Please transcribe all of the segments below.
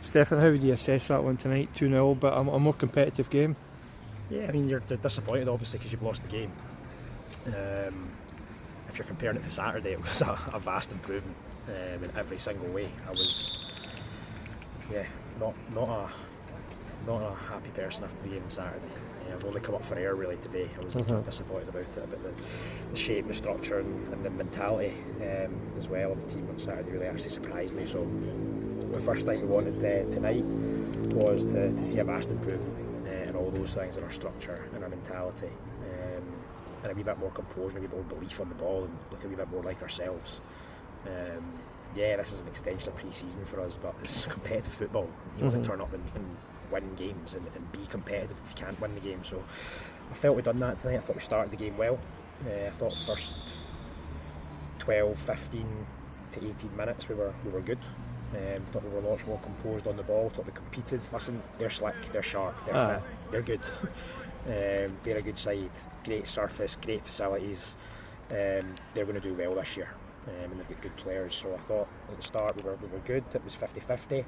Stefan, how would you assess that one tonight? 2-0, but a more competitive game. Yeah, I mean, you're disappointed obviously because you've lost the game. If you're comparing it to Saturday, it was a vast improvement in every single way. I was, not a happy person after the game on Saturday. I've only come up for air really today. I was disappointed about it, about the shape, the structure, and the mentality as well of the team on Saturday really actually surprised me. So the first thing we wanted tonight was to see a vast improvement in all those things, in our structure and our mentality, and a wee bit more composure, a wee bit more belief on the ball, and look a wee bit more like ourselves. This is an extension of pre-season for us, but it's competitive football. You want to turn up and win games and be competitive if you can't win the game. So I felt we'd done that tonight. I thought we started the game well. I thought the first 12, 15 to 18 minutes we were good. Thought we were much more composed on the ball. Thought we competed. Listen, they're slick, they're sharp, they're fit, they're good. They're a good side, great surface, great facilities. They're going to do well this year, and they've got good players. So I thought at the start we were good. It was 50-50.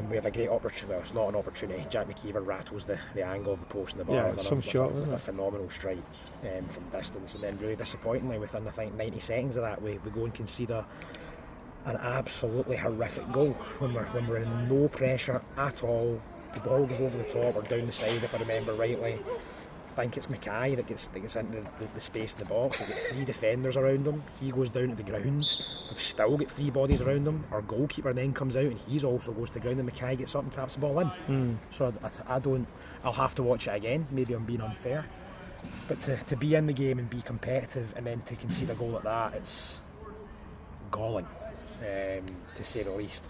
We have a great opportunity. Well, it's not an opportunity. Jack McKeever rattles the angle of the post in the bar with a phenomenal strike from distance, and then really disappointingly within I think 90 seconds of that we go and concede an absolutely horrific goal when we're in no pressure at all. The ball goes over the top or down the side, if I remember rightly. I think it's Mackay that gets into the space in the box. We've got 3 defenders around him. He goes down to the ground. We've still got 3 bodies around him. Our goalkeeper then comes out and he also goes to the ground, and Mackay gets up and taps the ball in. So I'll have to watch it again. Maybe I'm being unfair. But to be in the game and be competitive and then to concede a goal like that, it's galling, to say the least.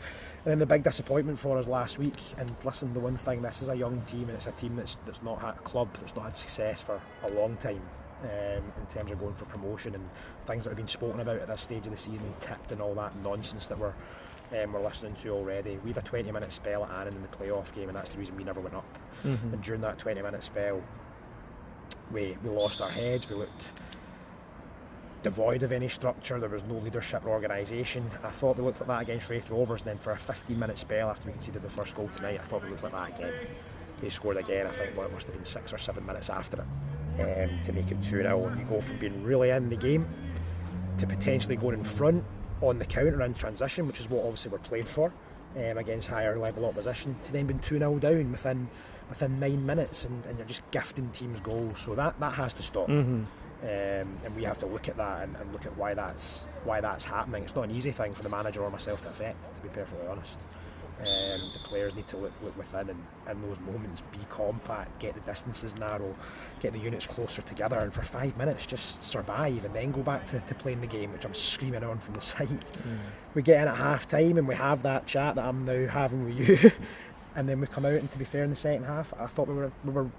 And then the big disappointment for us last week, and listen, the one thing, this is a young team and it's a team that's not had a club, that's not had success for a long time in terms of going for promotion and things that have been spoken about at this stage of the season, tipped and all that nonsense that we're listening to already. We had a 20-minute spell at Annan in the playoff game, and that's the reason we never went up. And during that 20-minute spell we lost our heads, we looked devoid of any structure, there was no leadership or organisation. I thought we looked like that against Wraith Rovers, and then for a 15-minute spell after we conceded the first goal tonight, I thought we looked like that again. They scored again, I think it must have been 6 or 7 minutes after it, to make it 2-0. And you go from being really in the game to potentially going in front on the counter in transition, which is what obviously we're playing for, against higher level opposition, to then being 2-0 down within 9 minutes, and you're just gifting teams goals. So that has to stop. And we have to look at that and look at why that's happening. It's not an easy thing for the manager or myself to affect, to be perfectly honest. The players need to look within and in those moments be compact, get the distances narrow, get the units closer together, and for 5 minutes just survive and then go back to playing the game, which I'm screaming on from the side. We get in at half time and we have that chat that I'm now having with you and then we come out, and to be fair, in the second half I thought we were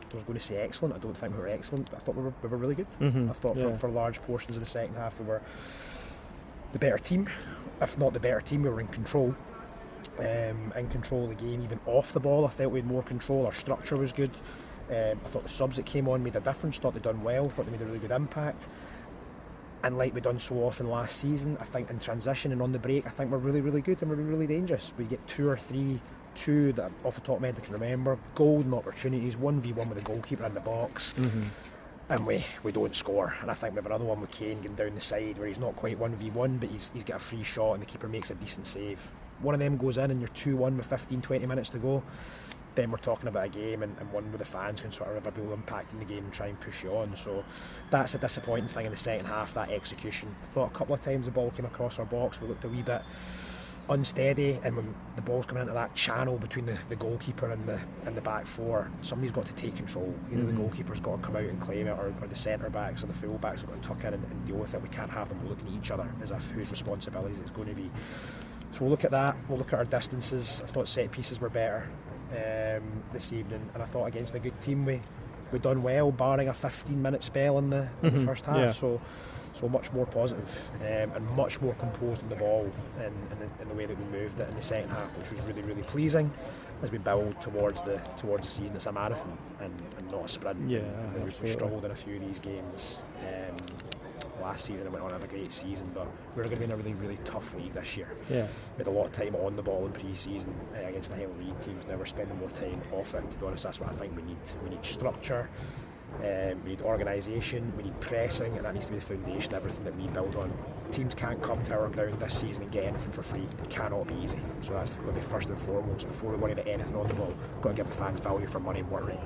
I was going to say excellent. I don't think we were excellent, but I thought we were really good. I thought for large portions of the second half we were the better team. If not the better team, we were in control. In control of the game, even off the ball I felt we had more control. Our structure was good. I thought the subs that came on made a difference, thought they'd done well, thought they made a really good impact. And like we've done so often last season, I think in transition and on the break, I think we're really, really good and we're really dangerous. We get 2 or 3 that off the top of my head I can remember, golden opportunities, 1v1 with the goalkeeper in the box, and we don't score. And I think we have another one with Kane going down the side where he's not quite 1v1, but he's got a free shot and the keeper makes a decent save. One of them goes in and you're 2-1 with 15-20 minutes to go. Then we're talking about a game and one where the fans can sort of have a real impact in the game and try and push you on. So that's a disappointing thing in the second half, that execution. I thought a couple of times the ball came across our box, we looked a wee bit unsteady, and when the ball's coming into that channel between the goalkeeper and the back four, somebody's got to take control. The goalkeeper's got to come out and claim it, or the centre backs or the full backs have got to tuck in and deal with it. We can't have them looking at each other as if whose responsibilities it's going to be. So we'll look at that, we'll look at our distances. I thought set pieces were better this evening, and I thought against a good team we done well, barring a 15-minute spell in the first half. So much more positive, and much more composed in the ball in the way that we moved it in the second half, which was really, really pleasing as we build towards the season. It's a marathon and not a sprint. Yeah, we've struggled in a few of these games, last season and went on to have a great season, but we're going to be in a really, really tough league this year. Yeah. We had a lot of time on the ball in pre-season against the Highland League teams. Now we're spending more time off it. To be honest, that's what I think we need. We need structure, we need organisation, we need pressing, and that needs to be the foundation of everything that we build on. Teams can't come to our ground this season and get anything for free. It cannot be easy. So that's going to be first and foremost. Before we worry about anything on the ball, we've got to give the fans value for money and work rate.